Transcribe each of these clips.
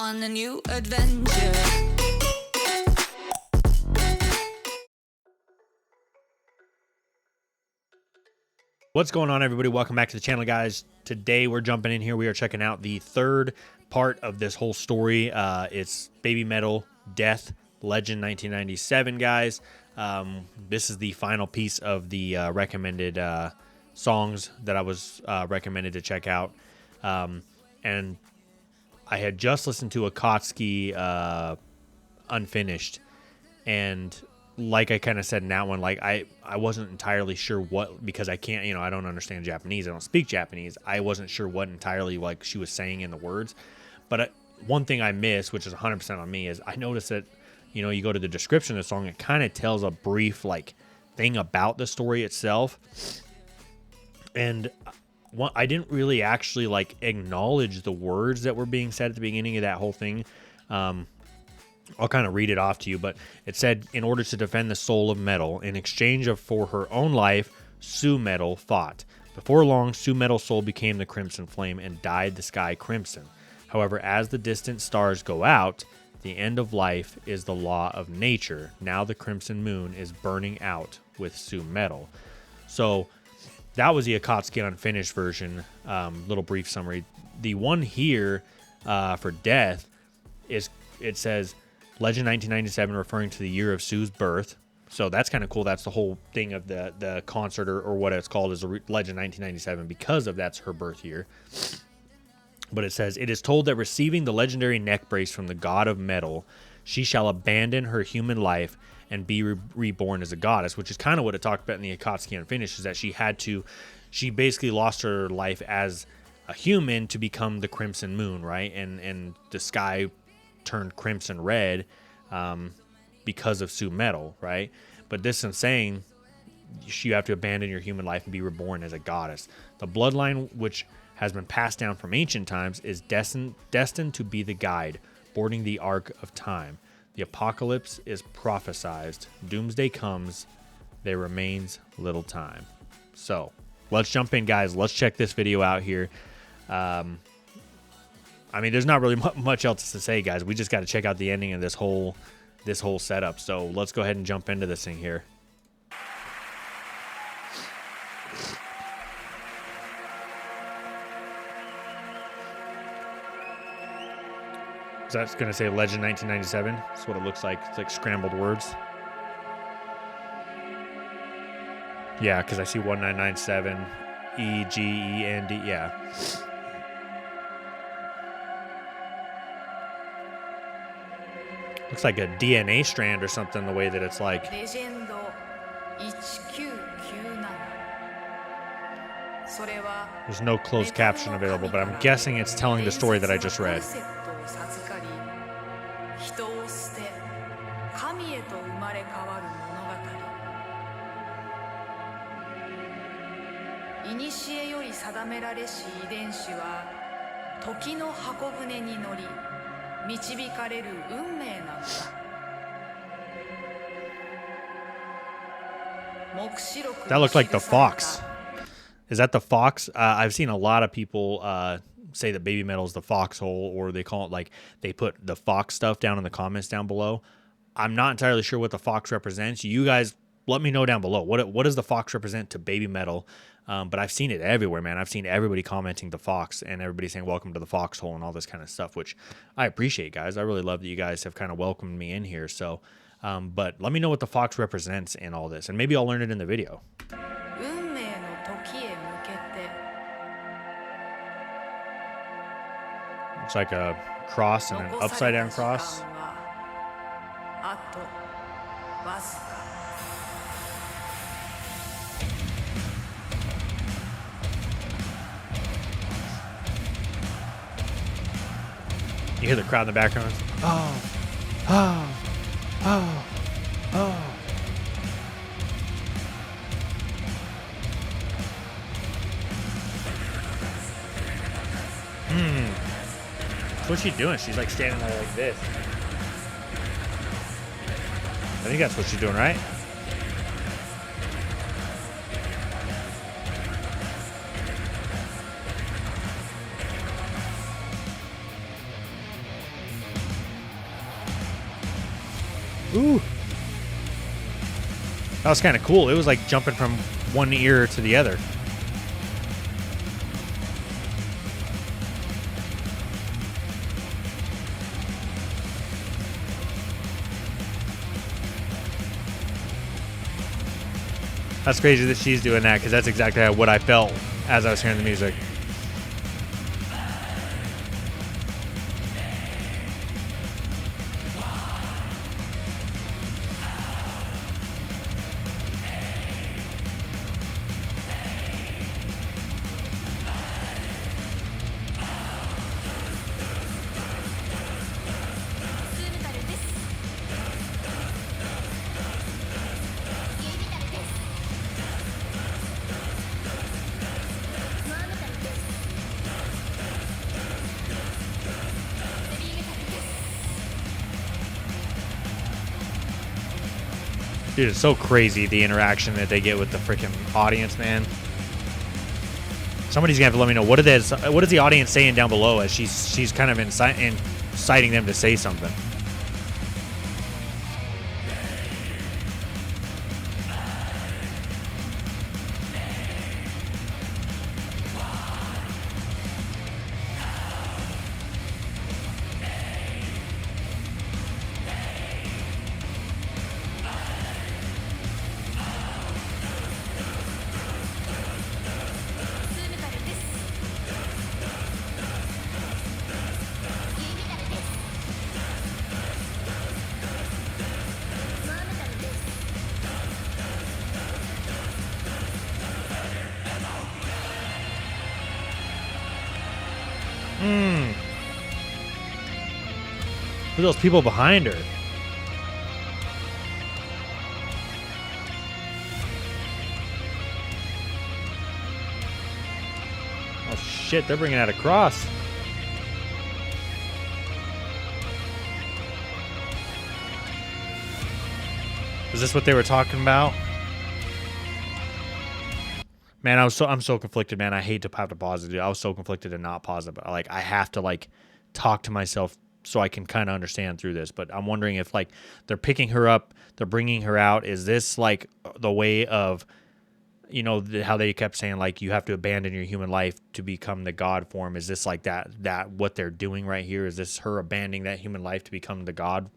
on a new adventure. What's going on, everybody? Welcome back to the channel, guys. Today we're jumping in here. We are checking out the third part of this whole story. It's BABYMETAL Death Legend 1997, guys. This is the final piece of the recommended songs that I was recommended to check out. And I had just listened to Akatsuki Unfinished, and like I kind of said in that one, like I wasn't entirely sure what, because I can't, I don't understand Japanese. I don't speak Japanese. I wasn't sure what entirely like she was saying in the words. But one thing I missed, which is 100% on me, is I noticed that, you go to the description of the song, it kind of tells a brief like thing about the story itself. And I didn't really actually like acknowledge the words that were being said at the beginning of that whole thing. I'll kind of read it off to you, but it said, in order to defend the soul of Metal, in exchange for her own life, Sue Metal fought. Before long, Sue Metal's soul became the crimson flame and dyed the sky crimson. However, as the distant stars go out, the end of life is the law of nature. Now the crimson moon is burning out with Sue Metal. So that was the Akatsuki Unfinished version. Little brief summary. The one here for Death is, it says, Legend 1997, referring to the year of Sue's birth. So that's kind of cool. That's the whole thing of the concert, or what it's called, is Legend 1997, because of that's her birth year. But it says, it is told that receiving the legendary neck brace from the god of metal, she shall abandon her human life and be reborn as a goddess, which is kind of what it talked about in the Akatsuki Unfinished, is that she basically lost her life as a human to become the crimson moon, right? And the sky turned crimson red because of Sue Metal, right? But this is saying you have to abandon your human life and be reborn as a goddess. The bloodline, which has been passed down from ancient times, is destined to be the guide, boarding the ark of time. The apocalypse is prophesized. Doomsday comes. There remains little time. So let's jump in, guys. Let's check this video out here. I mean, there's not really much else to say, guys. We just got to check out the ending of this whole setup. So let's go ahead and jump into this thing here. So that's going to say Legend 1997. That's what it looks like. It's like scrambled words. Yeah, because I see 1997, E-G-E-N-D. Yeah. Looks like a DNA strand or something, the way that it's like. There's no closed caption available, but I'm guessing it's telling the story that I just read. That looked like the fox. Is that the fox? I've seen a lot of people say that BABYMETAL is the foxhole, or they call it, like, they put the fox stuff down in the comments down below. I'm not entirely sure what the fox represents. You guys let me know down below. What does the fox represent to BABYMETAL? But I've seen it everywhere, man. I've seen everybody commenting the fox, and everybody saying welcome to the foxhole and all this kind of stuff, which I appreciate, guys. I really love that you guys have kind of welcomed me in here. So, but let me know what the fox represents in all this, and maybe I'll learn it in the video. Looks like a cross and an upside down cross. You hear the crowd in the background. Oh, oh, oh, oh. What's she doing? She's like standing there like this. I think that's what she's doing, right? Ooh. That was kind of cool. It was like jumping from one ear to the other. That's crazy that she's doing that, because that's exactly what I felt as I was hearing the music. Dude, it's so crazy, the interaction that they get with the freaking audience, man. Somebody's gonna have to let me know what is the audience saying down below as she's kind of inciting them to say something. Look at those people behind her. Oh shit, they're bringing out a cross. Is this what they were talking about? Man, I'm so conflicted, man. I hate to have to pause it, dude. I was so conflicted to not pause it, but like I have to like talk to myself so I can kind of understand through this. But I'm wondering if like they're picking her up, they're bringing her out. Is this like the way of, you know, how they kept saying like you have to abandon your human life to become the God form? Is this like that what they're doing right here? Is this her abandoning that human life to become the God?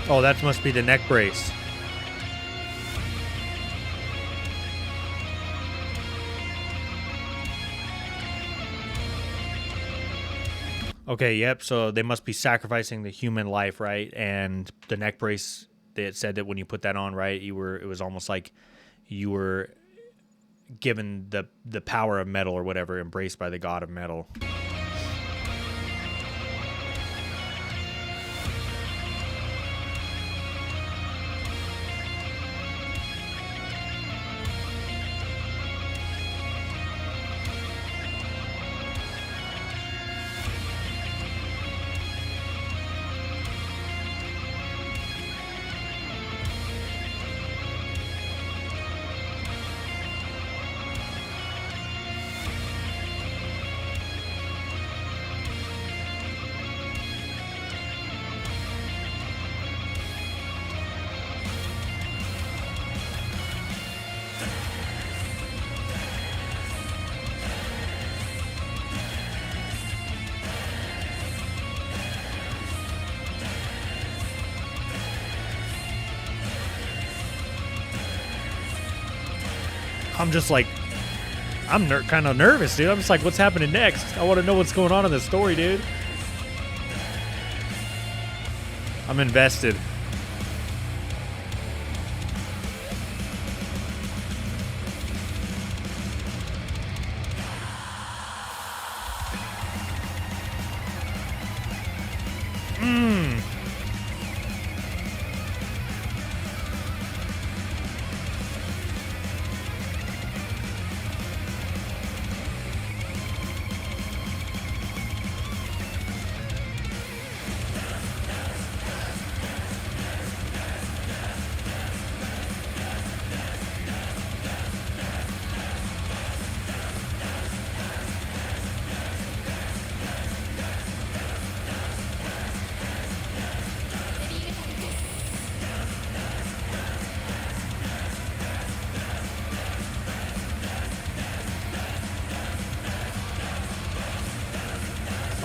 Oh, that must be the neck brace. Okay, yep. So they must be sacrificing the human life, right? And the neck brace, it said that when you put that on, right, it was almost like you were given the power of metal or whatever, embraced by the god of metal. I'm just like, I'm kind of nervous, dude. I'm just like, what's happening next? I want to know what's going on in the story, dude. I'm invested.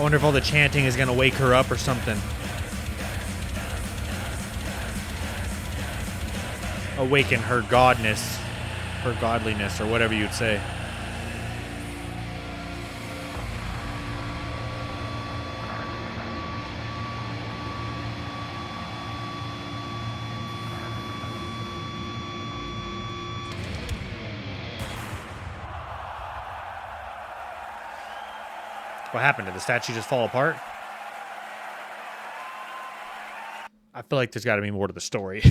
wonder if all the chanting is going to wake her up or something. Awaken her godness, her godliness, or whatever you'd say. What happened? Did the statue just fall apart? I feel like there's got to be more to the story.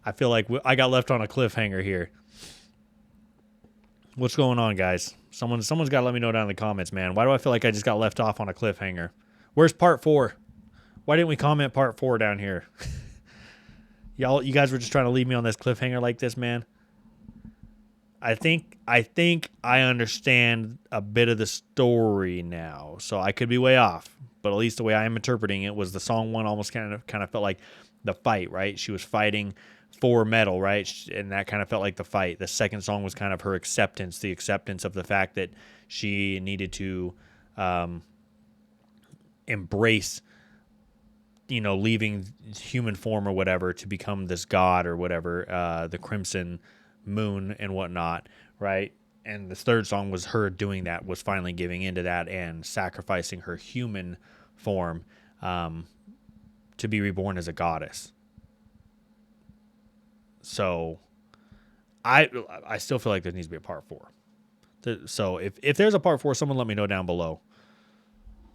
I feel like I got left on a cliffhanger here. What's going on, guys? Someone's got to let me know down in the comments, man. Why do I feel like I just got left off on a cliffhanger? Where's part 4? Why didn't we comment part 4 down here? You guys were just trying to leave me on this cliffhanger like this, man. I think I understand a bit of the story now, so I could be way off. But at least the way I am interpreting it was the song 1 almost kind of felt like the fight, right? She was fighting for metal, right? And that kind of felt like the fight. The second song was kind of her acceptance, the acceptance of the fact that she needed to embrace, leaving human form or whatever to become this god or whatever, the Crimson Moon and whatnot, right? And the third song was her doing that, was finally giving into that and sacrificing her human form to be reborn as a goddess. So I still feel like there needs to be a part 4. So if there's a part 4, someone let me know down below.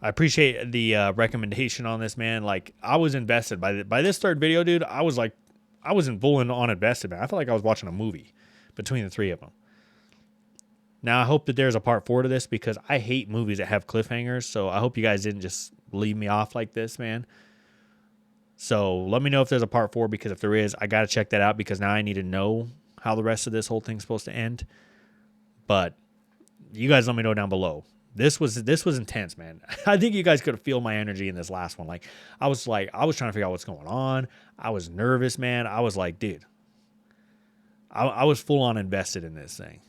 I appreciate the recommendation on this, man. Like, I was invested by this third video, dude. I wasn't full on invested, man. I felt like I was watching a movie between the 3 of them. Now, I hope that there's a part 4 to this because I hate movies that have cliffhangers. So I hope you guys didn't just leave me off like this, man. So let me know if there's a part 4, because if there is, I got to check that out, because now I need to know how the rest of this whole thing's supposed to end. But you guys let me know down below. This was intense, man. I think you guys could feel my energy in this last one. I was trying to figure out what's going on. I was nervous, man. I was like, dude, I was full on invested in this thing.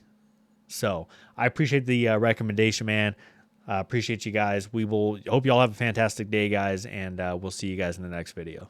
So I appreciate the recommendation, man. Appreciate you guys. Hope you all have a fantastic day, guys, and we'll see you guys in the next video.